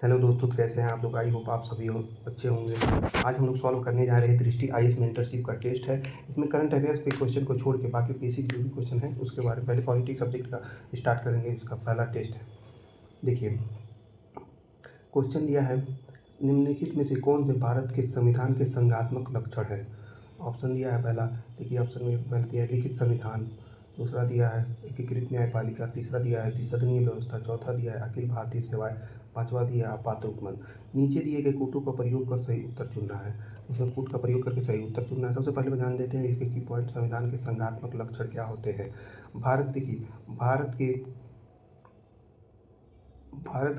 Hello दोस्तों, तो कैसे हैं आप लोग। आई होप आप सभी अच्छे होंगे। आज हम लोग सॉल्व करने जा रहे हैं दृष्टि आईएएस मेंटरशिप का टेस्ट है। इसमें करंट अफेयर्स के क्वेश्चन को छोड़ के बाकी बेसिक जो भी क्वेश्चन है उसके बारे में पहले पॉलिटिक्स सब्जेक्ट का स्टार्ट करेंगे। इसका पहला टेस्ट है। देखिए, क्वेश्चन दिया है, निम्नलिखित में से कौन से भारत के संविधान के संज्ञात्मक लक्षण है। ऑप्शन दिया है पहला। देखिए, ऑप्शन में पहले दिया है लिखित संविधान, दूसरा दिया है एकीकृत न्यायपालिका, तीसरा दिया है द्विसदनीय व्यवस्था, चौथा दिया है अखिल भारतीय सेवाएं, पांचवा दिया है आपातोपमन। नीचे दिए गए कूटों का प्रयोग कर सही उत्तर चुनना है। इसमें कूट का प्रयोग करके सही उत्तर चुनना है। सबसे पहले जान देते हैं इसके की पॉइंट, संविधान के संज्ञात्मक लक्षण क्या होते हैं। भारत देखिए, भारत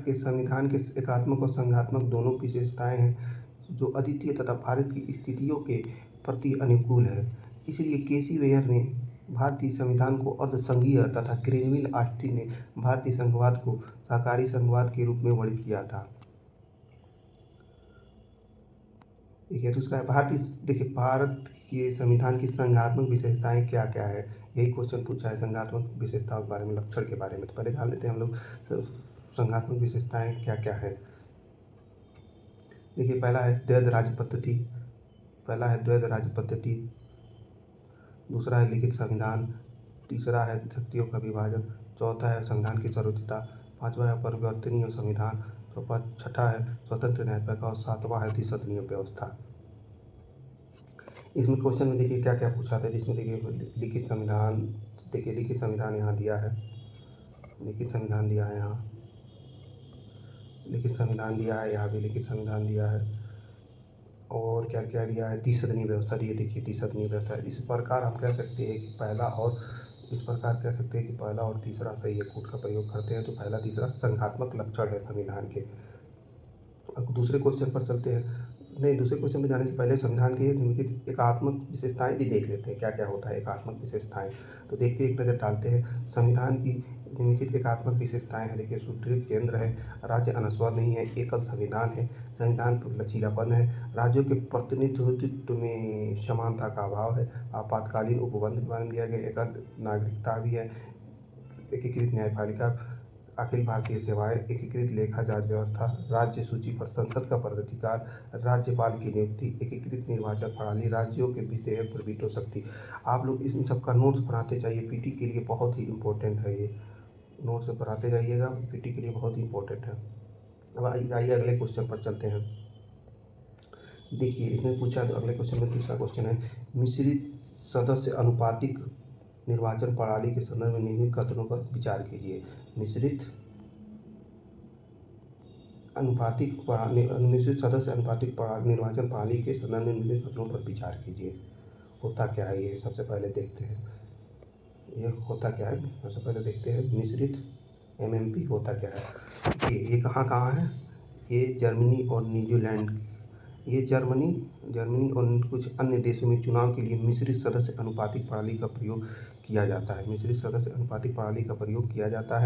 के संविधान के एकात्मक और संघात्मक दोनों विशेषताएं हैं जो अद्वितीय तथा भारत की स्थितियों के प्रति अनुकूल है। इसलिए केसी वेयर ने भारतीय संविधान को अर्धसंघीय तथा ग्रेनविल ऑस्टिन ने भारतीय संघवाद को सहकारी संघवाद के रूप में वर्णित किया था। देखिए, दूसरा है भारत के संविधान की संघात्मक विशेषताएं क्या क्या है। यही क्वेश्चन पूछा है संघात्मक विशेषताओं के बारे में, लक्षण के बारे में। तो पहले जान लेते हैं हम लोग संघात्मक विशेषताएं क्या क्या है। देखिए, पहला है द्वैध राज्य पद्धति, दूसरा है लिखित संविधान, तीसरा है शक्तियों का विभाजन, चौथा है संविधान की सर्वोच्चता, पांचवा है परिवर्तनीय संविधान, छठा है स्वतंत्र न्यायपालिका और सातवां है द्विसदनीय व्यवस्था। इसमें क्वेश्चन में देखिए क्या क्या पूछा था। इसमें देखिए लिखित संविधान, देखिए लिखित संविधान यहाँ दिया है, लिखित संविधान दिया है, यहाँ लिखित संविधान दिया है, यहाँ भी लिखित संविधान दिया है। और क्या क्या दिया है, द्विसदनीय व्यवस्था दी है। देखिए द्विसदनीय व्यवस्था, इस प्रकार हम कह सकते हैं कि पहला और तीसरा सही है। कूट का प्रयोग करते हैं तो पहला तीसरा संघात्मक लक्षण है संविधान के। अब दूसरे क्वेश्चन पर चलते हैं। नहीं, दूसरे क्वेश्चन में जाने से पहले संविधान के निम्नलिखित एकात्मक विशेषताएं भी देख लेते हैं क्या क्या होता है एकात्मक विशेषताएं। तो देखते एक नज़र डालते हैं। संविधान की निम्नलिखित एकात्मक विशेषताएं हैं। देखिए, सुदृढ़ केंद्र है, राज्य अनस्वर नहीं है, एकल संविधान है, संविधान पर लचीलापन है, राज्यों के प्रतिनिधित्व में समानता का अभाव है, आपातकालीन उपबंध के बारे में दिया गया, एकल नागरिकता भी है, एकीकृत न्यायपालिका, अखिल भारतीय सेवाएं, एकीकृत लेखा जांच व्यवस्था, राज्य सूची पर संसद का पदाधिकार, राज्यपाल की नियुक्ति, एकीकृत निर्वाचन प्रणाली, राज्यों के विधेयक पर वीटो शक्ति। आप लोग इन सबका नोट्स बनाते जाइए, पीटी के लिए बहुत ही इंपॉर्टेंट है। ये नोट्स बनाते जाइएगा, पीटी के लिए बहुत ही इंपॉर्टेंट है। अब आइए अगले क्वेश्चन पर चलते हैं। देखिए, इसमें पूछा तो अगले क्वेश्चन में दूसरा क्वेश्चन है, मिश्रित सदस्य अनुपातिक निर्वाचन प्रणाली के संदर्भ में निम्नलिखित कथनों पर विचार कीजिए। मिश्रित सदस्य अनुपातिक निर्वाचन प्रणाली के संदर्भ में निम्नलिखित कथनों पर विचार कीजिए। होता क्या है ये, सबसे पहले देखते हैं ये होता क्या है। सबसे पहले देखते हैं मिश्रित एमएमपी होता क्या है। ये कहाँ कहाँ है, ये जर्मनी और न्यूजीलैंड, ये जर्मनी और कुछ अन्य देशों में चुनाव के लिए मिश्रित सदस्य अनुपातिक प्रणाली का प्रयोग किया जाता है। मिश्रित सदस्य अनुपातिक प्रणाली का प्रयोग किया जाता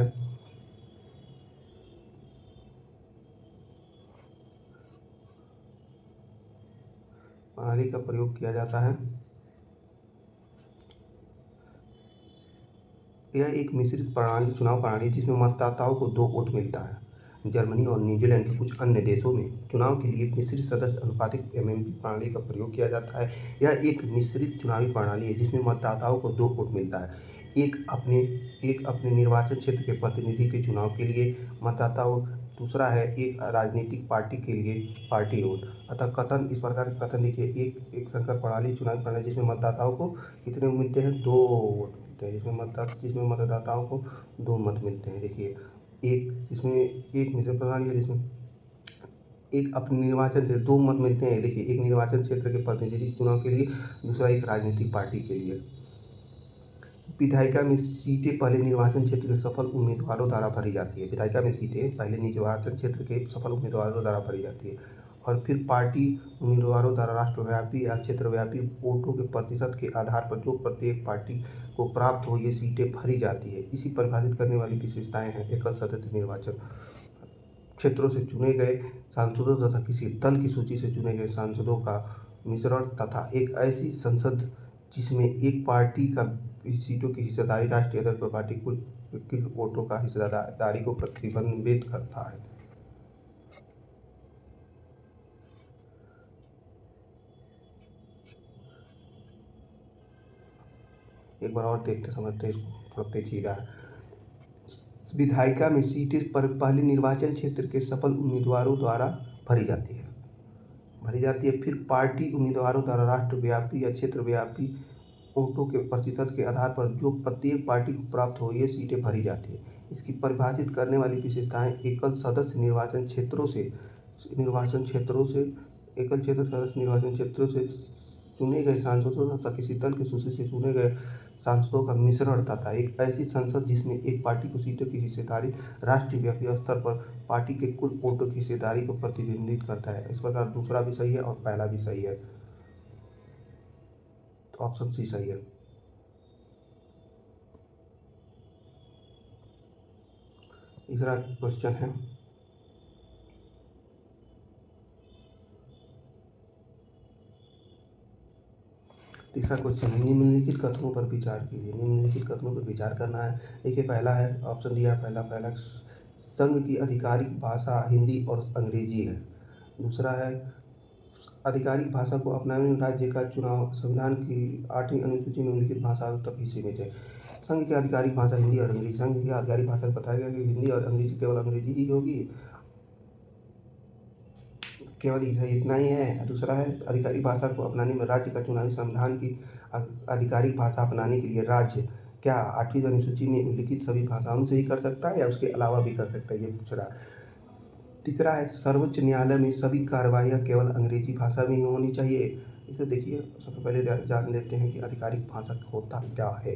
है। यह एक मिश्रित चुनाव प्रणाली जिसमें मतदाताओं को 2 वोट मिलता है। जर्मनी और न्यूजीलैंड के कुछ अन्य देशों में चुनाव के लिए मिश्रित सदस्य अनुपातिक एमएमपी प्रणाली का प्रयोग किया जाता है। यह एक मिश्रित चुनावी प्रणाली है जिसमें मतदाताओं को 2 वोट मिलता है, एक अपने निर्वाचन क्षेत्र के प्रतिनिधि के चुनाव के लिए मतदाताओं, दूसरा है एक राजनीतिक पार्टी के लिए पार्टी वोट। अतः कथन इस प्रकार के कथन देखिए, एक संकर प्रणाली चुनावी प्रणाली जिसमें मतदाताओं को कितने मिलते हैं, 2 वोट मिलते हैं, जिसमें मतदाताओं को 2 मत मिलते हैं। देखिए, एक मिश्रित प्रणाली है जिसमें एक अपने निर्वाचन क्षेत्र 2 मत मिलते हैं। देखिए, एक निर्वाचन क्षेत्र के प्रतिनिधि चुनाव के लिए, दूसरा एक राजनीतिक पार्टी के लिए। विधायिका में सीटें पहले निर्वाचन क्षेत्र के सफल उम्मीदवारों द्वारा भरी जाती है। विधायिका में सीटें पहले निर्वाचन क्षेत्र के सफल उम्मीदवारों द्वारा भरी जाती है और फिर पार्टी उम्मीदवारों द्वारा राष्ट्रव्यापी या क्षेत्रव्यापी वोटों के प्रतिशत के आधार पर जो प्रत्येक पार्टी को प्राप्त हो, ये सीटें भरी जाती है। इसी परिभाषित करने वाली विशेषताएं हैं एकल सदस्य निर्वाचन, क्षेत्रों से चुने गए सांसदों तथा किसी दल की सूची से चुने गए सांसदों का मिश्रण तथा एक ऐसी संसद जिसमें एक पार्टी का सीटों की हिस्सेदारी राष्ट्रीय स्तर पर पार्टी कुल वोटों का हिस्सेदारी को प्रतिबिंबित करता है। एक बार और देखते समझते हैं इसको, थोड़ा पेचीदा है। विधायिका में सीटें पर पहले निर्वाचन क्षेत्र के सफल उम्मीदवारों द्वारा भरी जाती है फिर पार्टी उम्मीदवारों द्वारा राष्ट्रव्यापी या क्षेत्रव्यापी वोटों के प्रतिशत के आधार पर जो प्रत्येक पार्टी को प्राप्त हो ये सीटें भरी जाती है। इसकी परिभाषित करने वाली विशेषताएं एकल सदस्य निर्वाचन क्षेत्रों से चुने गए सांसदों तथा किसी दल के सूची से चुने गए सांसदों का मिश्रण तथा एक ऐसी संसद जिसमें एक पार्टी को सीटों की हिस्सेदारी राष्ट्रव्यापी स्तर पर पार्टी के कुल वोटों की हिस्सेदारी को प्रतिबिंबित करता है। इस प्रकार दूसरा भी सही है और पहला भी सही है, तो ऑप्शन सी सही है। तीसरा क्वेश्चन है, निम्नलिखित कथनों पर विचार कीजिए। निम्नलिखित कथनों पर विचार करना है। देखिए पहला है, ऑप्शन दिया है पहला संघ की आधिकारिक भाषा हिंदी और अंग्रेजी है। दूसरा है, आधिकारिक भाषा को अपनाने में राज्य का चुनाव संविधान की 8वीं अनुसूची में उल्लिखित भाषाओं तक ही सीमित है। संघ की आधिकारिक भाषा हिंदी और अंग्रेजी। संघ की आधिकारिक भाषा बताया गया कि हिंदी और अंग्रेजी, केवल अंग्रेजी ही होगी, केवल इतना ही है। दूसरा है, आधिकारिक भाषा को अपनाने में राज्य का चुनावी संविधान की आधिकारिक भाषा अपनाने के लिए राज्य क्या 8वीं अनुसूची में उल्लिखित सभी भाषाओं से ही कर सकता है या उसके अलावा भी कर सकता है, ये पूछ रहा है। तीसरा है, सर्वोच्च न्यायालय में सभी कार्रवाइयाँ केवल अंग्रेजी भाषा में ही होनी चाहिए। इसे देखिए, सबसे पहले जान लेते हैं कि आधिकारिक भाषा होता क्या है।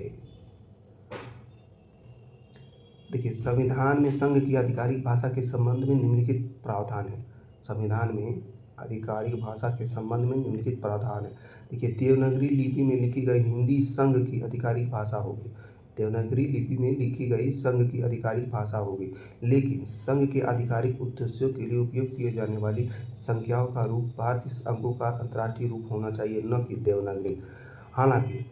देखिए, संविधान में संघ की आधिकारिक भाषा के संबंध में निम्नलिखित प्रावधान है। संविधान में आधिकारिक भाषा के संबंध में निम्नलिखित प्रावधान है। देखिए, देवनागरी लिपि में लिखी गई हिंदी संघ की आधिकारिक भाषा होगी। देवनागरी लिपि में लिखी गई संघ की आधिकारिक भाषा होगी, लेकिन संघ के आधिकारिक उद्देश्यों के लिए उपयोग किए जाने वाली संख्याओं का रूप 32 अंकों का अंतर्राष्ट्रीय रूप होना चाहिए, न कि देवनागरी। हालांकि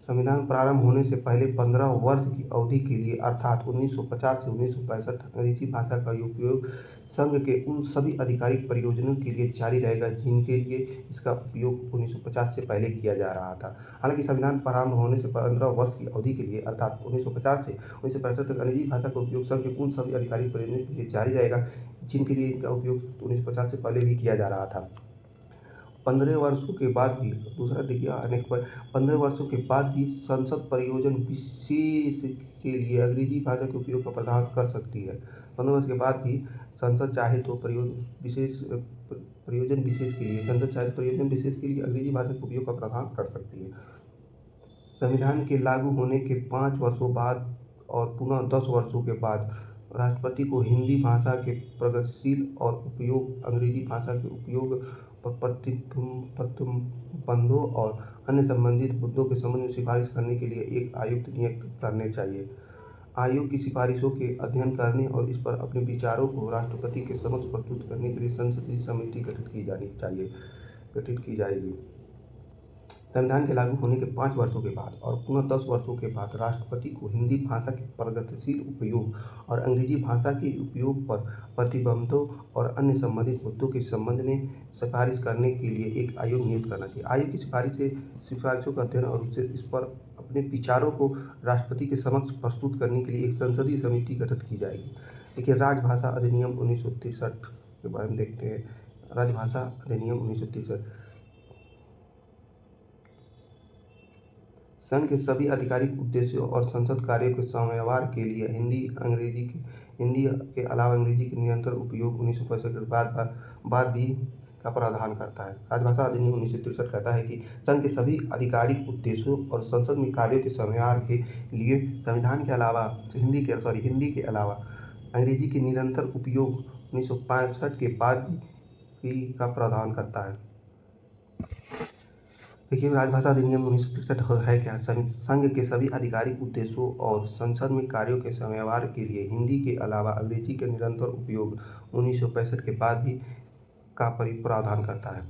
संविधान प्रारंभ होने से पहले 15 वर्ष की अवधि के लिए अर्थात 1950 से 1965 अंग्रेजी भाषा का उपयोग संघ के उन सभी आधिकारिक प्रयोजनों के लिए जारी रहेगा जिनके लिए इसका उपयोग 1950 से पहले किया जा रहा था। हालांकि संविधान प्रारंभ होने से 15 वर्ष की अवधि के लिए अर्थात 1950 से 1965 तक अंग्रेजी भाषा का उपयोग संघ के उन सभी आधिकारिक प्रयोजनों के लिए जारी रहेगा जिनके लिए इनका उपयोग 1950 से पहले भी किया जा रहा था। 15 वर्षों के बाद भी, दूसरा देखिए अनेक पर 15 वर्षों के बाद भी संसद प्रयोजन विशेष के लिए अंग्रेजी भाषा के उपयोग का प्रावधान कर सकती है। 15 वर्ष के बाद भी संसद चाहे तो प्रयोजन विशेष के लिए अंग्रेजी भाषा के उपयोग का प्रावधान कर सकती है। संविधान के लागू होने के 5 वर्षों बाद और पुनः 10 वर्षों के बाद राष्ट्रपति को हिंदी भाषा के प्रगतिशील और उपयोग, अंग्रेजी भाषा के उपयोग पर प्रतिबंधों और अन्य संबंधित मुद्दों के संबंध में सिफारिश करने के लिए एक आयुक्त नियुक्त करने चाहिए। आयोग की सिफारिशों के अध्ययन करने और इस पर अपने विचारों को राष्ट्रपति के समक्ष प्रस्तुत करने के लिए संसदीय समिति गठित की जाएगी। संविधान के लागू होने के 5 वर्षों के बाद और पुनः 10 वर्षों के बाद राष्ट्रपति को हिंदी भाषा के प्रगतिशील उपयोग और अंग्रेजी भाषा के उपयोग पर प्रतिबंधों और अन्य संबंधित मुद्दों के संबंध में सिफारिश करने के लिए एक आयोग नियुक्त करना चाहिए। आयोग की सिफारिशों का अध्ययन और उससे इस पर अपने विचारों को राष्ट्रपति के समक्ष प्रस्तुत करने के लिए एक संसदीय समिति गठित की जाएगी। देखिए, राजभाषा अधिनियम 1963 के बारे में देखते हैं। राजभाषा अधिनियम 1963 संघ के सभी आधिकारिक उद्देश्यों और संसद कार्यों के समन्वय के लिए हिंदी के अलावा अंग्रेजी के निरंतर उपयोग 1965 के बाद भी का प्रावधान करता है। राजभाषा अधिनियम 1963 कहता है कि संघ के सभी आधिकारिक उद्देश्यों और संसद में कार्यों के समन्वय के लिए संविधान के अलावा हिंदी के अलावा अंग्रेजी के निरंतर उपयोग 1965 के बाद भी का प्रावधान करता है। देखिए, राजभाषा अधिनियम 1963 है क्या? संघ के सभी आधिकारिक उद्देश्यों और संसद में कार्यों के समन्वय के लिए हिंदी के अलावा अंग्रेजी के निरंतर उपयोग 1965 के बाद भी का प्रावधान करता है।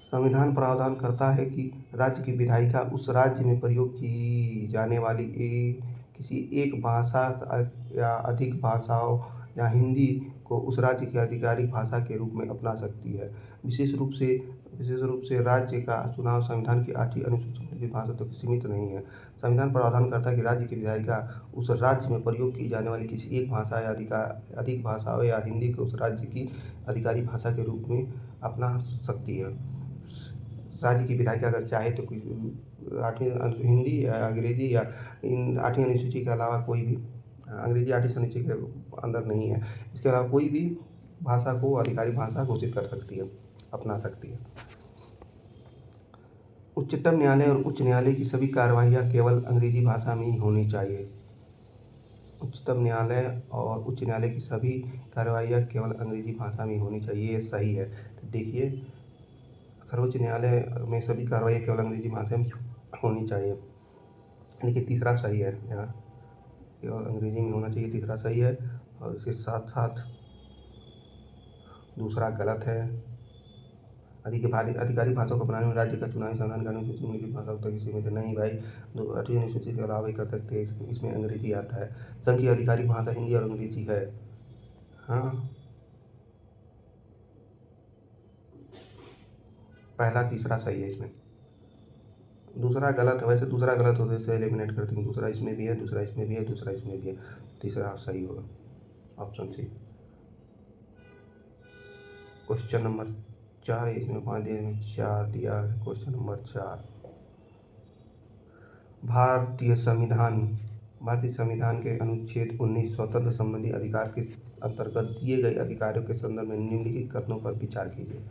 संविधान प्रावधान करता है कि राज्य की विधायिका उस राज्य में प्रयोग की जाने वाली किसी एक भाषा या अधिक भाषाओं या हिंदी को उस राज्य की आधिकारिक भाषा के रूप में अपना सकती है। विशेष रूप से विशेष रूप से राज्य का चुनाव संविधान की 8वीं अनुसूची में लिखित भाषा तक सीमित नहीं है। संविधान प्रावधान करता है कि राज्य की विधायिका उस राज्य में प्रयोग की जाने वाली किसी एक भाषा या अधिक भाषाओं या हिंदी को उस राज्य की आधिकारिक भाषा के रूप में अपना सकती है। राज्य की विधायिका अगर चाहे तो हिंदी या अंग्रेजी या इन 8वीं अनुसूची के अलावा कोई भी, अंग्रेजी 8वीं अनुसूची के अंदर नहीं है, इसके अलावा कोई भी भाषा को आधिकारिक भाषा घोषित कर सकती है, अपना सकती है। उच्चतम न्यायालय और उच्च न्यायालय की सभी कार्रवाइयाँ केवल अंग्रेजी भाषा में ही होनी चाहिए। उच्चतम न्यायालय और उच्च न्यायालय की सभी कार्रवाइयाँ केवल अंग्रेजी भाषा में ही होनी चाहिए, ये सही है। तो देखिए, सर्वोच्च न्यायालय में सभी कार्रवाइयाँ केवल अंग्रेजी भाषा में होनी चाहिए। देखिए, तीसरा सही है, यहाँ केवल अंग्रेजी में होना चाहिए, तीसरा सही है। और इसके साथ साथ दूसरा गलत है। आधिकारिक भाषा को अपनाने में राज्य का चुनावी संविधान कानून की निम्नलिखित भाषाओं तक सीमित है। नहीं भाई, 8वीं अनुसूची के अलावा ही कर सकते हैं, इसमें अंग्रेजी आता है। संघ की आधिकारिक भाषा हिंदी और अंग्रेजी है। हाँ, पहला तीसरा सही है इसमें, दूसरा गलत है। वैसे दूसरा गलत होने से एलिमिनेट करते हैं, दूसरा इसमें भी है, दूसरा इसमें भी है, दूसरा इसमें भी है, तीसरा सही होगा, ऑप्शन सी। क्वेश्चन नंबर 4 है, इसमें 5 दिए, इसमें 4 दिया है। क्वेश्चन नंबर 4, भारतीय संविधान के अनुच्छेद 19 स्वतंत्र संबंधी अधिकार के अंतर्गत दिए गए अधिकारों के संदर्भ में निम्नलिखित कथनों पर विचार कीजिए।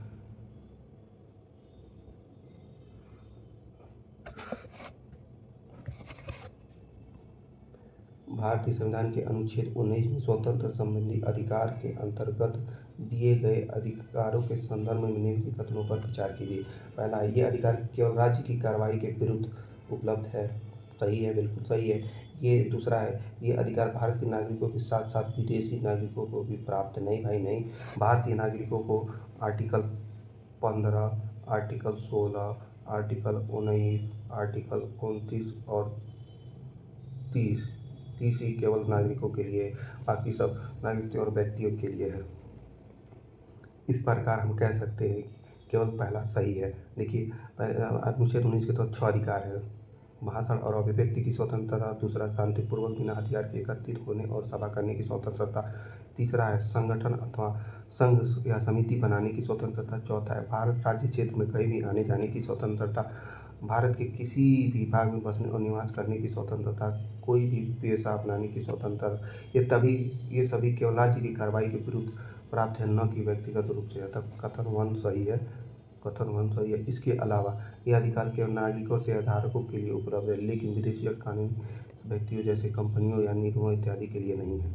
भारतीय संविधान के अनुच्छेद 19 में स्वतंत्र संबंधी अधिकार के अंतर्गत दिए गए अधिकारों के संदर्भ में निम्नलिखित कथनों पर विचार कीजिए। पहला, ये अधिकार केवल राज्य की कार्रवाई के विरुद्ध उपलब्ध है। सही है, बिल्कुल सही है। ये दूसरा है, ये अधिकार भारत के नागरिकों के साथ साथ विदेशी नागरिकों को भी प्राप्त है। नहीं भाई नहीं, भारतीय नागरिकों को आर्टिकल 15, आर्टिकल 16, आर्टिकल 19, आर्टिकल 29 और 30 ही केवल नागरिकों के लिए, बाकी सब नागरिकों और व्यक्तियों के लिए है। इस प्रकार हम कह सकते हैं कि केवल पहला सही है। देखिए, अनुच्छेद 19 के तहत 6 अधिकार है। भाषण और अभिव्यक्ति की स्वतंत्रता, दूसरा शांतिपूर्वक बिना हथियार के एकत्रित होने और सभा करने की स्वतंत्रता, तीसरा है संगठन अथवा संघ या समिति बनाने की स्वतंत्रता, चौथा है भारत राज्य क्षेत्र में कहीं भी आने जाने की स्वतंत्रता, भारत के किसी भी भाग में बसने और निवास करने की स्वतंत्रता, कोई भी पेशा अपनाने की स्वतंत्रता। ये सभी केवल राज्य की कार्रवाई के विरुद्ध प्राप्त है, न कि व्यक्तिगत रूप से। अतः कथन 1 सही है, कथन 1 सही है। इसके अलावा यह अधिकार केवल नागरिकों और शेयरधारकों के लिए उपलब्ध है, लेकिन विदेशी और कानूनी व्यक्तियों जैसे कंपनियों या निगमों इत्यादि के लिए नहीं है।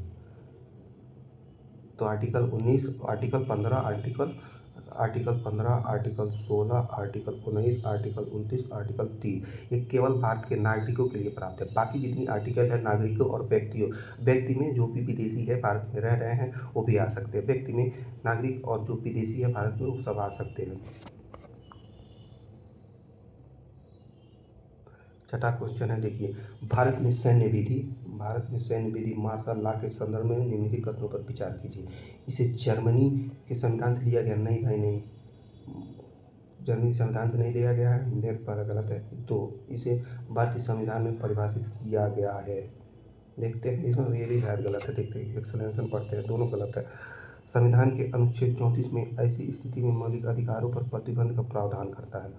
तो article 19, article 15, article 15, article 16, article 19, article 29, article 30 ये केवल भारत के नागरिकों के लिए प्राप्त है। बाकी जितनी आर्टिकल है नागरिकों और व्यक्ति में जो भी विदेशी है भारत में रह रहे हैं वो भी आ सकते हैं। व्यक्ति में नागरिक और जो विदेशी है भारत में वो सब आ सकते हैं। छठा क्वेश्चन है, देखिए, भारत में सैन्य विधि मार्शल लॉ के संदर्भ में निम्नलिखित कथनों पर विचार कीजिए। इसे जर्मनी के संविधान से लिया गया। नहीं भाई नहीं, जर्मनी संविधान से नहीं लिया गया है, डेट पहला गलत है। तो इसे भारतीय संविधान में परिभाषित किया गया है। देखते हैं, इसमें ये भी शायद गलत है। देखते हैं, एक्सप्लेनेशन पढ़ते हैं, दोनों गलत है। संविधान के अनुच्छेद 34 में ऐसी स्थिति में मौलिक अधिकारों पर प्रतिबंध का प्रावधान करता है।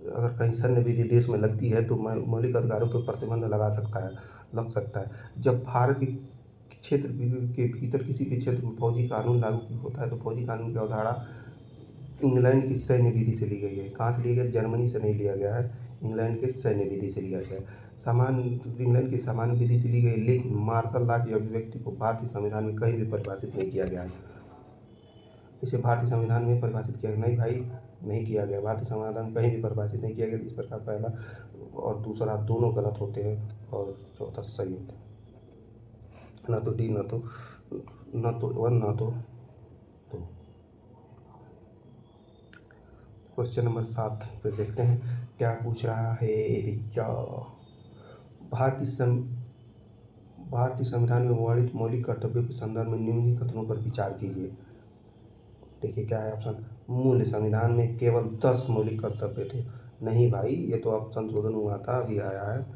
अगर कहीं सैन्य विधि देश में लगती है तो मौलिक अधिकारों पर प्रतिबंध लग सकता है। जब भारत के क्षेत्र के भीतर किसी भी क्षेत्र में फौजी कानून लागू होता है तो फौजी कानून की अवधारणा इंग्लैंड की सैन्य विधि से ली गई है। कहाँ से लिया गया? जर्मनी से नहीं लिया गया है, इंग्लैंड के सैन्य विधि से लिया गया है। इंग्लैंड की सामान्य विधि से ली गई, लेकिन मार्शल लॉ की अभिव्यक्ति को भारतीय संविधान में कहीं भी परिभाषित नहीं किया गया है। इसे भारतीय संविधान में परिभाषित किया नहीं भाई, नहीं किया गया। भारतीय संविधान में कहीं भी परिभाषित नहीं किया गया। इस प्रकार पहला और दूसरा दोनों गलत होते हैं और चौथा सही होता है। ना तो डी, ना तो 1, ना तो 2। क्वेश्चन नंबर 7 पे देखते हैं क्या पूछ रहा है भैया। भारतीय संविधान में वर्णित मौलिक कर्तव्यों के संदर्भ में निम्नलिखित कथनों पर विचार कीजिए। देखिए क्या है ऑप्शन। मूल संविधान में केवल 10 मौलिक कर्तव्य थे। नहीं भाई, ये तो अब संशोधन हुआ था, अभी आया है।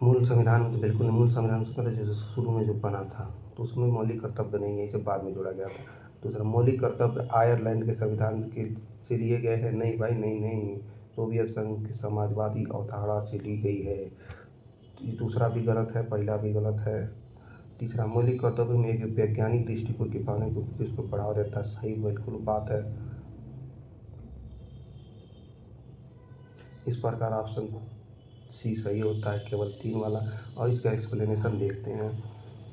मूल संविधान में तो बिल्कुल नहीं, मूल संविधान उसका था जो शुरू में जो बना था, तो उसमें मौलिक कर्तव्य नहीं है, इसे बाद में जोड़ा गया था। दूसरा, मौलिक कर्तव्य आयरलैंड के संविधान के से लिए गए हैं। नहीं भाई, नहीं नहीं, सोवियत संघ की समाजवादी अवधारणा से ली गई है। दूसरा भी गलत है, पहला भी गलत है। तीसरा, मौलिक कर्तव्य में एक वैज्ञानिक दृष्टिकोण की भावना को इसको बढ़ावा देता है। सही बिल्कुल बात है। इस प्रकार ऑप्शन सी सही होता है, केवल 3 वाला। और इसका एक्सप्लेनेशन देखते हैं।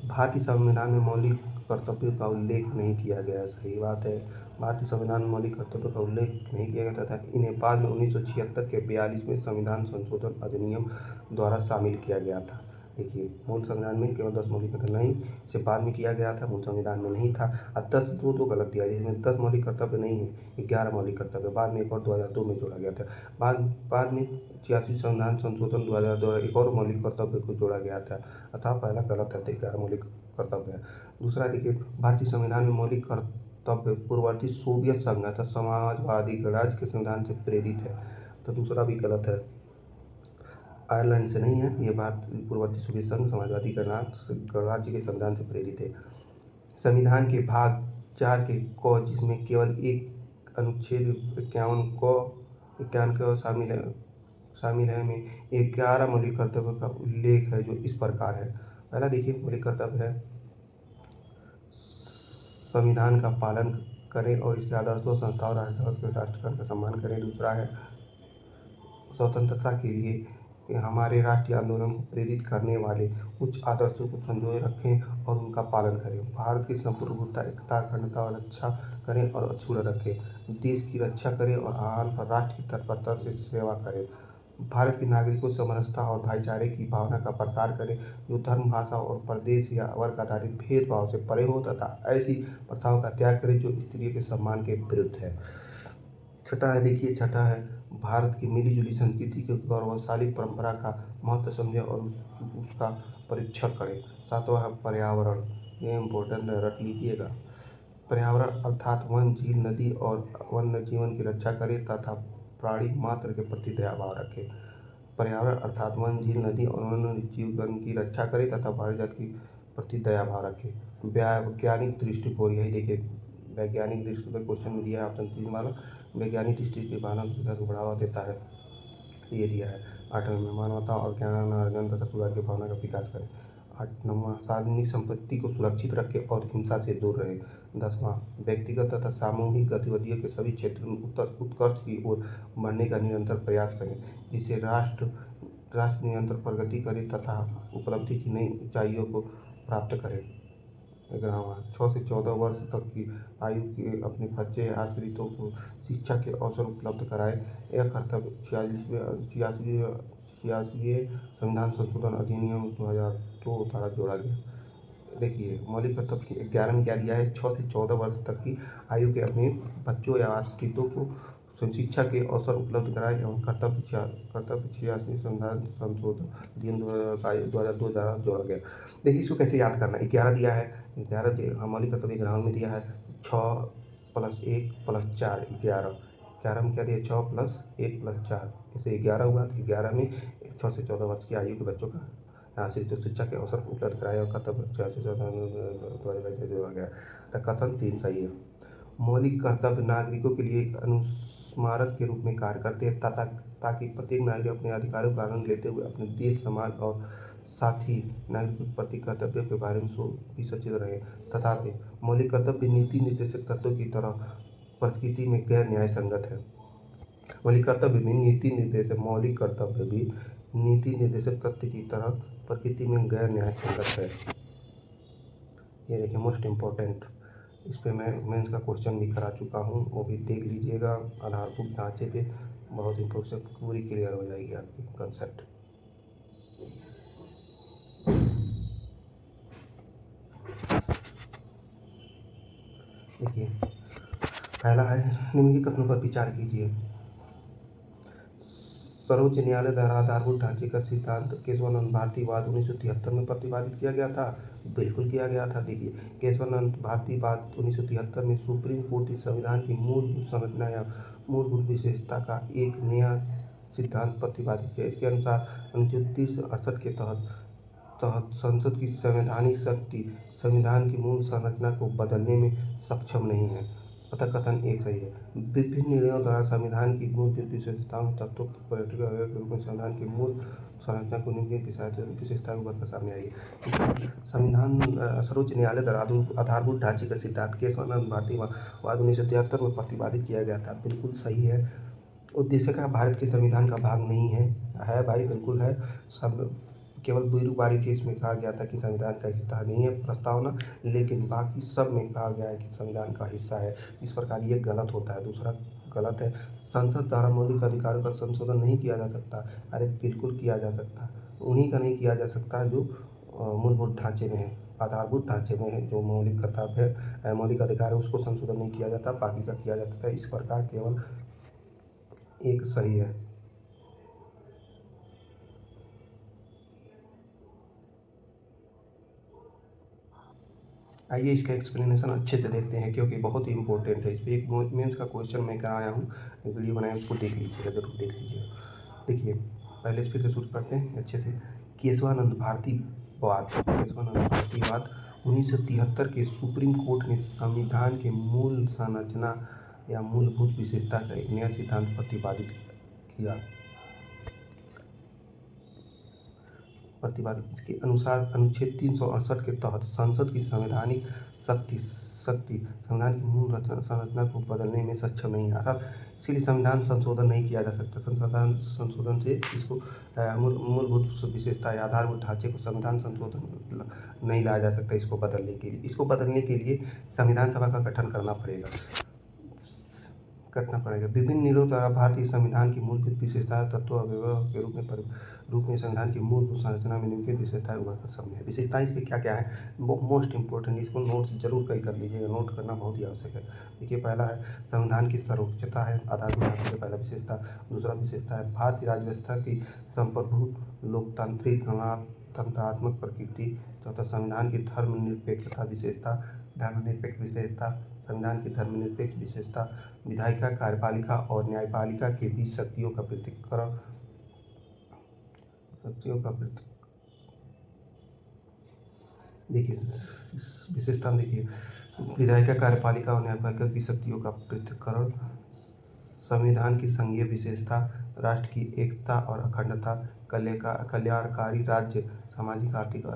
भारतीय संविधान में मौलिक कर्तव्यों का उल्लेख नहीं किया गया है। सही बात है, भारतीय संविधान में मौलिक कर्तव्यों का उल्लेख नहीं किया गया था। इन्हें बाद में 1976 के 42वें संविधान संशोधन अधिनियम द्वारा शामिल किया गया था। देखिए, मूल संविधान में केवल 10 मौलिक कर्तव्य नहीं, इसे बाद में किया गया था, मूल संविधान में नहीं था। और 10 दो गलत दिया है, इसमें 10 मौलिक कर्तव्य नहीं है, 11 मौलिक कर्तव्य, बाद में एक और 2002 में जोड़ा गया था। बाद में 86 संविधान संशोधन 2002 एक और मौलिक कर्तव्य को जोड़ा गया था, अतः पहला गलत है, 11 मौलिक कर्तव्य है। दूसरा देखिए, भारतीय संविधान में मौलिक कर्तव्य पूर्ववर्ती सोवियत संघ तथा समाजवादी गणराज्य के संविधान से प्रेरित है, तो दूसरा भी गलत है। आयरलैंड से नहीं है, ये भारत पूर्ववर्ती सोवियत संघ समाजवादी गणराज्य के संविधान से प्रेरित है। संविधान के भाग 4 के क, जिसमें केवल एक अनुच्छेद 51 क शामिल है में 11 मौलिक कर्तव्यों का उल्लेख है, जो इस प्रकार है। पहला देखिए, मौलिक कर्तव्य है संविधान का पालन करें और इसके आदर्शों, संस्थाओं, राष्ट्रगान का सम्मान करें। दूसरा है स्वतंत्रता के लिए हमारे राष्ट्रीय आंदोलन को प्रेरित करने वाले उच्च आदर्शों को संजोए रखें और उनका पालन करें। भारत की संप्रभुता, एकता, अखंडता और रक्षा करें और अक्षुण्ण रखें। देश की रक्षा करें और आन पर राष्ट्र की तत्परता से सेवा करें। भारत के नागरिकों से समरसता और भाईचारे की भावना का प्रसार करें, जो धर्म, भाषा और प्रदेश या वर्ग आधारित भेदभाव से परे हो, तथा ऐसी प्रथाओं का त्याग करें जो स्त्रियों के सम्मान के विरुद्ध है। छठा है, देखिए छठा है, भारत की मिलीजुली संस्कृति के गौरवशाली परंपरा का महत्व समझें और उसका परीक्षण करें। सातवां है पर्यावरण, ये इम्पोर्टेंट है, रट लीजिएगा। पर्यावरण अर्थात वन, झील, नदी और वन्य जीवन की रक्षा करें तथा प्राणी मात्र के प्रति दया भाव रखें। पर्यावरण अर्थात वन, झील, नदी और वन्य जीवन की रक्षा करें तथा प्राणी जाति के प्रति दया भाव रखें। वैज्ञानिक दृष्टिकोण, यही देखिए वैज्ञानिक दृष्टिकोण क्वेश्चन में दिया है ऑप्शन 3 वाला। वैज्ञानिक दृष्टि के मानव विकास को बढ़ावा देता है, ये दिया है। 8वें में मानवता और ज्ञान अर्जन तथा सुधार की भावना का विकास करें। 9वां, सार्वजनिक संपत्ति को सुरक्षित रखें और हिंसा से दूर रहें। 10वां, व्यक्तिगत तथा सामूहिक गतिविधियों के सभी क्षेत्रों में उत्कर्ष की ओर बढ़ने का निरंतर प्रयास करें, जिससे राष्ट्र निरंतर प्रगति करे तथा उपलब्धि की नई ऊंचाइयों को प्राप्त करे। 11वां, 6 से 14 वर्ष तक की आयु के अपने बच्चे या आश्रितों को शिक्षा के अवसर उपलब्ध कराएं। यह कर्तव्य 86वें संविधान संशोधन अधिनियम 2002 द्वारा जोड़ा गया। देखिए, मौलिक कर्तव्य की 11 में क्या दिया है, 6 से 14 वर्ष तक की आयु के अपने बच्चों या आश्रितों को शिक्षा के अवसर उपलब्ध कराएं एवं कर्तव्य 86वें संविधान संशोधन अधिनियम 2002 द्वारा जोड़ा गया। देखिए, इसको कैसे याद करना है। 11 दिया है, 11 मौलिक कर्तव्य 11 में दिया है 6 + 1 + 4 11। 11 में क्या दिया, 6 + 1 + 4, इसे 11 हुआ। 11 में 6 से 14 वर्ष की आयु के बच्चों का आश्रित शिक्षा के अवसर उपलब्ध कराए और कर्तव्य 86 जोड़ा गया। कथन 3 सही है। मौलिक कर्तव्य नागरिकों के लिए एक अनुस्मारक के रूप में कार्य करते हैं ताकि प्रत्येक नागरिक अपने अधिकारों का आनंद लेते हुए अपने देश, समाज और साथ ही नागरिकों के प्रति कर्तव्यों के बारे में भी सचेत रहे। तथापि मौलिक कर्तव्य नीति निर्देशक तत्वों की तरह प्रकृति में गैर न्याय संगत है। मौलिक कर्तव्य भी नीति निर्देशक तत्व की तरह प्रकृति में गैर न्याय संगत है। ये देखिए मोस्ट इम्पोर्टेंट, इस पे मैं मेंस का क्वेश्चन भी करा चुका हूँ, वो भी देख लीजिएगा। आधारभूत ढांचे पे बहुत इंपॉर्टेंट, पूरी क्लियर हो जाएगी आपकी कंसेप्ट। देखिए, पहला है निम्नलिखित कथनों पर विचार कीजिए। सर्वोच्च न्यायालय द्वारा आधारभूत ढांचे का सिद्धांत केशवानंद भारतीवाद 1973 में प्रतिपादित किया गया था। बिल्कुल किया गया था। देखिए, केशवानंद भारतीवाद 1973 में सुप्रीम कोर्ट इस संविधान की मूलभूत संरचना या मूलभूत विशेषता का एक नया सिद्धांत प्रतिपादित किया। इसके अनुसार अनुच्छेद 368 के तहत संसद की संवैधानिक शक्ति संविधान की मूल संरचना को बदलने में सक्षम नहीं है। अतः कथन एक सही है। विभिन्न निर्णयों द्वारा संविधान की मूलभूत विशेषताओं तत्वों पॉलिटिकल के रूप में संविधान की मूल संरचना को निम्नलिखित विशेषताएं उभर कर सामने आई है। संविधान सर्वोच्च न्यायालय द्वारा आधारभूत ढांचे का सिद्धांत केशवानंद भारतीवाद 1973 में प्रतिपादित किया गया था। बिल्कुल सही है। उद्देश्य का भारत के संविधान का भाग नहीं है भाई, बिल्कुल है। सब केवल वीरूबारी केस में कहा गया था कि संविधान का हिस्सा नहीं है प्रस्तावना, लेकिन बाकी सब में कहा गया है कि संविधान का हिस्सा है। इस प्रकार ये गलत होता है। दूसरा गलत है, संसद द्वारा मौलिक अधिकारों का संशोधन नहीं किया जा सकता। अरे बिल्कुल किया जा सकता। उन्हीं का नहीं किया जा सकता जो मूलभूत ढांचे में है, आधारभूत ढांचे में है। जो मौलिक कर्तव्य है, मौलिक अधिकार है, उसको संशोधन नहीं किया जाता, बाकी का किया जाता है। इस प्रकार केवल एक सही है। आइए इसका एक्सप्लेनेशन अच्छे से देखते हैं, क्योंकि बहुत ही इंपॉर्टेंट है। इस पर एक मेंस का क्वेश्चन मैं कराया हूँ, एक वीडियो बनाया, उसको देख लीजिएगा, जरूर देख लीजिएगा। देखिए, पहले फिर से शुरू करते हैं अच्छे से। केशवानंद भारतीवाद 1973 के सुप्रीम कोर्ट ने संविधान के मूल संरचना या मूलभूत विशेषता का एक नया सिद्धांत प्रतिपादित किया। इसके अनुसार अनुच्छेद 368 के तहत संसद की संवैधानिक शक्ति संविधान की मूल संरचना को बदलने में सक्षम नहीं है। अर्थात इसीलिए संविधान संशोधन नहीं किया जा सकता। संविधान संशोधन से इसको मूलभूत विशेषता या आधारभूत ढांचे को संविधान संशोधन नहीं लाया जा सकता। इसको बदलने के लिए संविधान सभा का गठन करना पड़ेगा। विभिन्न निर्णयों द्वारा भारतीय संविधान की मूलभूत विशेषताएं तत्व अवयव के रूप में संविधान की मूलभूत संरचना में निम्नलिखित विशेषताएं उभर कर सामने है। विशेषताएं इसके क्या क्या है, वो मोस्ट इंपॉर्टेंट, इसको नोट्स जरूर कर लीजिएगा। नोट करना बहुत ही आवश्यक है। देखिए, पहला है संविधान की सर्वोच्चता है, आधारभूत ढांचे का पहला विशेषता। दूसरा विशेषता है भारतीय राज्य व्यवस्था की संप्रभुत्व लोकतांत्रिक गणतंत्रात्मक प्रकृति। चौथा, संविधान की धर्मनिरपेक्षता विशेषता। संविधान की धर्मनिरपेक्ष विशेषता। विधायिका, कार्यपालिका और न्यायपालिका के बीच शक्तियों का पृथक्करण। देखिए, विशेषता में देखिए, विधायिका, कार्यपालिका और न्यायपालिका की शक्तियों का पृथक्करण। संविधान की संघीय विशेषता, राष्ट्र की एकता और अखंडता, कल्याणकारी राज्य, सामाजिक आर्थिक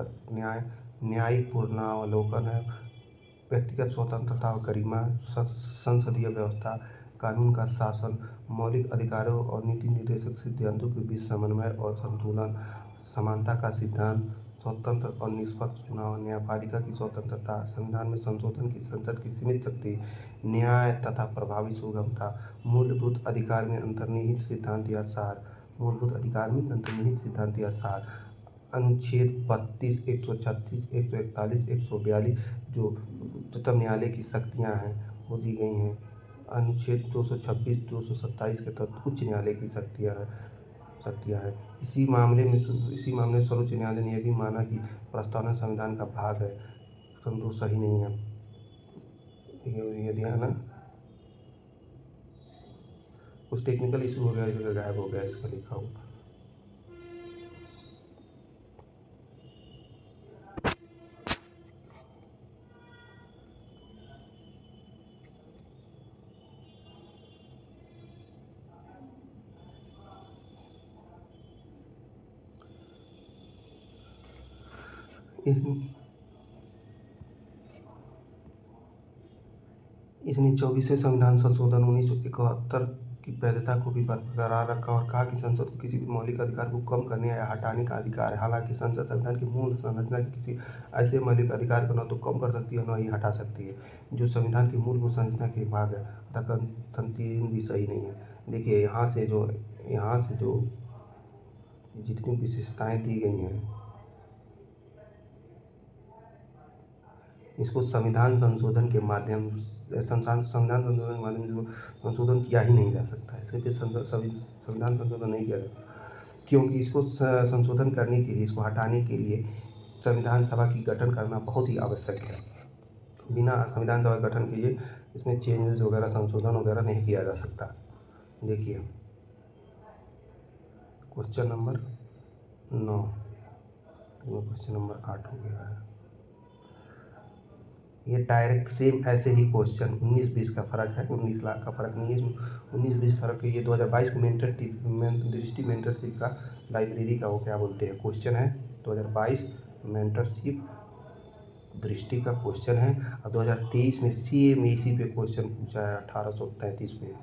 न्यायिक पूर्वावलोकन है, व्यक्तिगत स्वतंत्रता और गरिमा, संसदीय व्यवस्था, कानून का शासन, मौलिक अधिकारों और नीति निर्देशक सिद्धांतों के बीच समन्वय और संतुलन, समानता का सिद्धांत, स्वतंत्र और निष्पक्ष चुनाव, न्यायपालिका की स्वतंत्रता, संविधान में संशोधन की संसद की सीमित शक्ति, न्याय तथा प्रभावी सुगमता, मूलभूत अधिकार में अंतर्निहित सिद्धांत या सार, अनुच्छेद 32, 136, 141, 142 जो उच्चतम न्यायालय की शक्तियाँ हैं वो दी गई हैं। अनुच्छेद 226, 227 के तहत उच्च न्यायालय की शक्तियाँ हैं। इसी मामले में सर्वोच्च न्यायालय ने यह भी माना कि प्रस्तावना संविधान का भाग है, परंतु सही नहीं है। ये दिया ना, कुछ टेक्निकल इशू हो गया, इसका गायब हो गया इसका लिखा हुआ। इसने 24वें संविधान संशोधन 1971 की वैधता को भी बरकरार रखा और कहा कि संसद को किसी भी मौलिक अधिकार को कम करने या हटाने का अधिकार है। हालांकि संसद संविधान की मूल संरचना के किसी ऐसे मौलिक अधिकार को न तो कम कर सकती है न ही हटा सकती है जो संविधान की मूलभूत संरचना के भाग है। अतः कथन 3 भी सही नहीं है। देखिए, यहाँ से जो जितनी विशेषताएं दी गई हैं, इसको संविधान संशोधन के माध्यम संविधान संशोधन के माध्यम से इसको संशोधन किया ही नहीं जा सकता है। सिर्फ संविधान संशोधन नहीं किया जाता, क्योंकि इसको संशोधन करने के लिए, इसको हटाने के लिए संविधान सभा की गठन करना बहुत ही आवश्यक है। बिना संविधान सभा गठन किए इसमें चेंजेस वगैरह, संशोधन वगैरह नहीं किया जा सकता। देखिए क्वेश्चन नंबर 9, क्वेश्चन नंबर 8 हो गया है। ये डायरेक्ट सेम ऐसे ही क्वेश्चन 19-20 का फ़र्क है, 19 लाख का फ़र्क नहीं है इसमें, 19-20 फ़र्क है। ये 2022 के दृष्टि मेंटरशिप का लाइब्रेरी का वो क्या बोलते हैं क्वेश्चन है, 2022 मेंटरशिप दृष्टि का क्वेश्चन है। और 2023 में सेम इसी पे क्वेश्चन पूछा है 1833 में।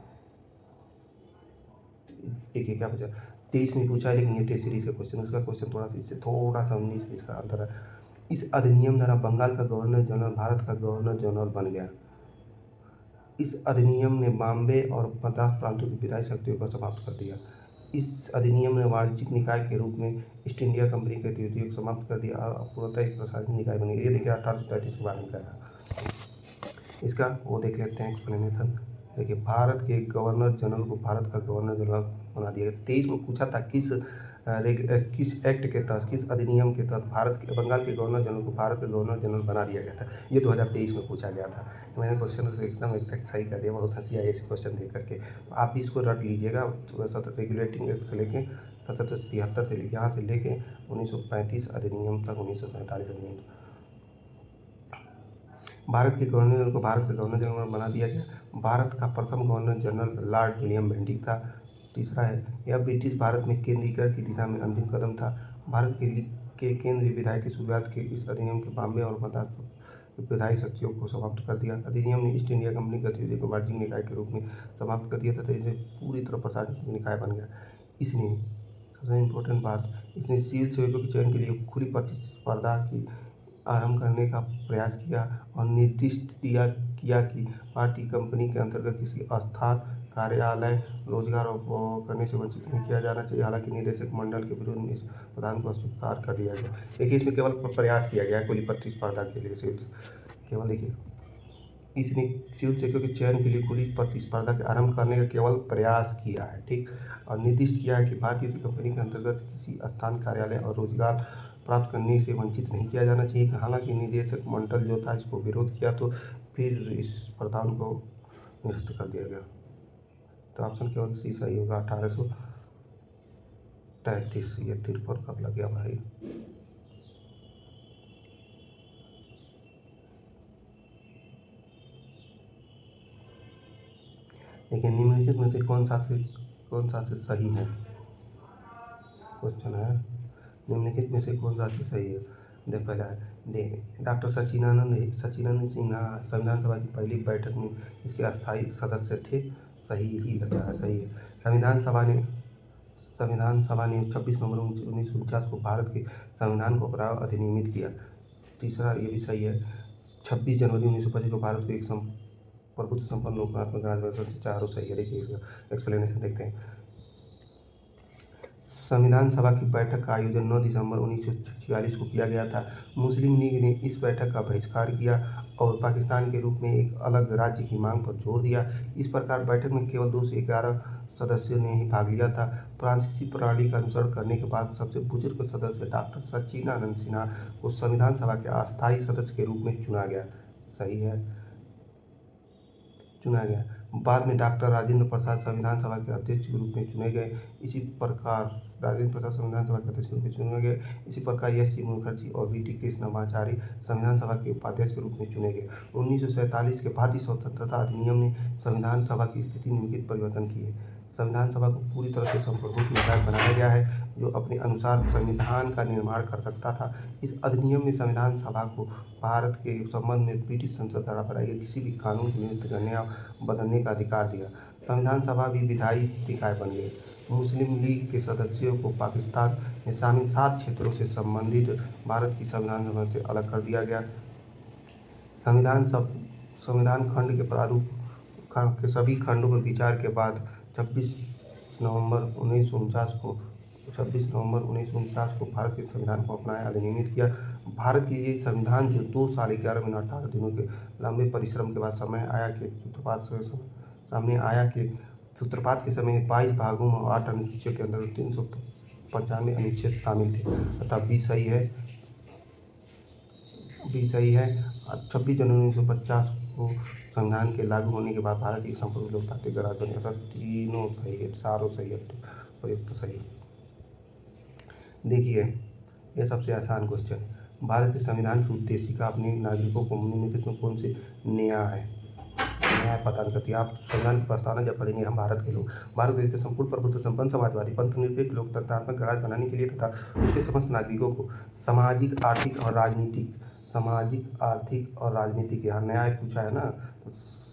देखिए क्या पूछा, 23 में पूछा है, लेकिन ये टेस्ट सीरीज का क्वेश्चन, उसका क्वेश्चन थोड़ा सा इससे थोड़ा सा 19-20 का अंतर है। इस अधिनियम द्वारा बंगाल का गवर्नर जनरल भारत का गवर्नर जनरल बन गया। इस अधिनियम ने बॉम्बे और मद्रास प्रांतों की विधायी शक्तियों को समाप्त कर दिया। इस अधिनियम ने वाणिज्यिक निकाय के रूप में ईस्ट इंडिया कंपनी के गतिविधियों को समाप्त कर दिया और पूर्णतः एक प्रशासनिक निकाय बन गया। ये देखिए 1833 के बारे में कह रहा। इसका वो देख लेते हैं एक्सप्लेनेशन। देखिए भारत के गवर्नर जनरल को भारत का गवर्नर जनरल बना दिया गया। 23 में पूछा था किस एक्ट के तहत, किस अधिनियम के तहत भारत के बंगाल के गवर्नर जनरल को भारत का गवर्नर जनरल बना दिया गया था। ये 2023 में पूछा गया था। मैंने क्वेश्चन को एकदम एग्जैक्ट सही कर दिया, बहुत हंसी आई ऐसे क्वेश्चन देख करके। आप भी इसको रट लीजिएगा। रेगुलेटिंग एक्ट से लेके 1773 से यहाँ से लेके 1935 अधिनियम तक, 1947 अधिनियम तक भारत के गवर्नर जनरल को भारत का गवर्नर जनरल बना दिया गया। भारत का प्रथम governor general Lord William Bentinck था। तीसरा है, यह ब्रिटिश भारत में केंद्रीकरण की दिशा में अंतिम कदम था। भारत के केंद्रीय विधायी की शुरुआत के इस अधिनियम के बॉम्बे और मद्रास विधायी शक्तियों को समाप्त कर दिया। अधिनियम ने ईस्ट इंडिया कंपनी की गतिविधि को वाणिज्यिक निकाय के रूप में समाप्त कर दिया तथा इसे पूरी तरह प्रशासनिक निकाय बन गया। इसने सबसे इम्पोर्टेंट बात, इसने सिविल सेवकों के चयन के लिए खुली प्रतिस्पर्धा की आरंभ करने का प्रयास किया और निर्दिष्ट किया कि भारतीय कंपनी के अंतर्गत किसी स्थान, कार्यालय, रोजगार करने से वंचित नहीं किया जाना चाहिए। हालांकि निदेशक मंडल के विरोध में इस प्रावधान को अस्वीकार कर दिया गया। देखिए इसमें केवल प्रयास किया गया है खुली प्रतिस्पर्धा के लिए, केवल देखिए इसने सिविल सेवकों के चयन के लिए खुली प्रतिस्पर्धा के आरंभ करने का केवल प्रयास किया है, ठीक। और निर्दिष्ट किया है कि भारतीय कंपनी के अंतर्गत किसी स्थान, कार्यालय और रोजगार प्राप्त करने से वंचित नहीं किया जाना चाहिए। हालांकि निदेशक मंडल जो था इसको विरोध किया, तो फिर इस प्रावधान को निरस्त कर दिया गया। तो ऑप्शन केवल सी सही होगा, 1833। ये 53 कब लग गया भाई। देखिए निम्नलिखित में से कौन सा से सही है, क्वेश्चन है निम्नलिखित में से कौन सा सही है। देख पहला है, डॉक्टर सचिदानंद सिन्हा संविधान सभा की पहली बैठक में इसके अस्थायी सदस्य थे। सही ही लग रहा है, सही है। संविधान सभा ने 26 नवंबर 1949 को भारत के संविधान को अपना अधिनियमित किया। तीसरा ये भी सही है। 26 जनवरी 1925 को भारत को एक प्रभुत्व संपन्न लोकतांत्रिक राज्य, चारों सही है। देखिए एक्सप्लेनेशन देखते हैं। संविधान सभा की बैठक का आयोजन 9 दिसंबर 1946 को किया गया था। मुस्लिम लीग ने इस बैठक का बहिष्कार किया और पाकिस्तान के रूप में एक अलग राज्य की मांग पर जोर दिया। इस प्रकार बैठक में केवल 2 से 11 सदस्यों ने ही भाग लिया था। फ्रांसीसी प्रणाली का अनुसरण करने के बाद सबसे बुजुर्ग सदस्य डॉक्टर सचिदानंद सिन्हा को संविधान सभा के अस्थायी सदस्य के रूप में चुना गया। सही है, चुना गया। बाद में डॉक्टर राजेंद्र प्रसाद संविधान सभा के अध्यक्ष के रूप में चुने गए। इसी प्रकार राजेंद्र प्रसाद संविधान सभा के अध्यक्ष के रूप में चुने गए। इसी प्रकार एस.सी. मुखर्जी और वी.टी. कृष्णमाचारी संविधान सभा के उपाध्यक्ष के रूप में चुने गए। 1947 के भारतीय स्वतंत्रता अधिनियम ने संविधान सभा की स्थिति निम्नलिखित परिवर्तन किए। संविधान सभा को पूरी तरह से संप्रभुत्व निकाय बनाया गया है, जो अपने अनुसार संविधान का निर्माण कर सकता था। इस अधिनियम में संविधान सभा को भारत के संबंध में ब्रिटिश संसद द्वारा बनाए गए किसी भी कानून को नियुक्त करने या बदलने का अधिकार दिया। संविधान सभा भी विधायी निकाय बन गई। मुस्लिम लीग के सदस्यों को पाकिस्तान में शामिल 7 क्षेत्रों से संबंधित भारत की संविधान सभा से अलग कर दिया गया। संविधान खंड के प्रारूप के सभी खंडों पर विचार के बाद 26 नवंबर 1949 को 26 नवंबर 1949 को भारत के संविधान को अपनाया, अधिनियमित किया। भारत की ये संविधान जो 2 साल 11 महीने 18 दिनों के लंबे परिश्रम के बाद सूत्रपात के समय 22 भागों में 8 अनुसूचियों के अंदर 395 अनुच्छेद शामिल थे, अतः बी सही है। 26 जनवरी 1950 को संविधान के लागू होने के बाद भारत एक संपूर्ण लोकतांत्रिक गणराज्य बने, अतः तीनों सही है, चारों सही है, प्रयुक्त सही है। देखिए, यह सबसे आसान क्वेश्चन है। भारत के संविधान की उद्देशिका अपने नागरिकों को निम्नलिखित में कौन से न्याय प्रदान करती है। आप संविधान की प्रस्तावना जब पढ़ेंगे हम भारत के लोग, भारत देश के संपूर्ण प्रभुत्व संपन्न समाजवादी पंथ निरपेक्ष लोकतंत्रात्मक गणराज्य बनाने के लिए तथा उसके समस्त नागरिकों को सामाजिक आर्थिक और राजनीतिक यहाँ न्याय पूछा है ना,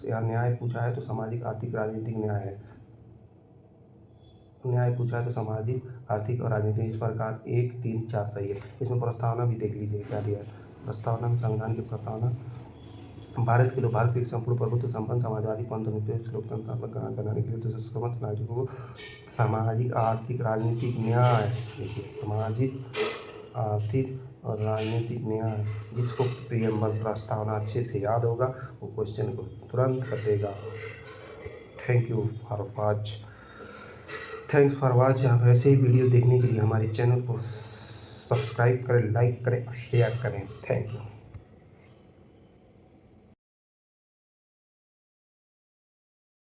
यहाँ न्याय पूछा है तो सामाजिक आर्थिक राजनीतिक न्याय पूछा है तो सामाजिक आर्थिक और राजनीतिक, इस प्रकार 1, 3, 4 सही है। इसमें प्रस्तावना भी देख लीजिए क्या दिया है। प्रस्तावना में संविधान की प्रस्तावना, भारत के लोग भारत के संपूर्ण प्रभुत्व संपन्न समाजवादी पंथ निरपेक्ष लोकतंत्रात्मक गणराज्य बनाने के लिए समस्त नागरिकों को सामाजिक आर्थिक राजनीतिक न्याय, देखिए सामाजिक आर्थिक और राजनीतिक न्याय, जिसको प्रियम्बल प्रस्तावना अच्छे से याद होगा वो क्वेश्चन को तुरंत कर देगा। Thanks for watch. आप ऐसे ही वीडियो देखने के लिए हमारे चैनल को सब्सक्राइब करें, लाइक करें और शेयर करें। Thank you.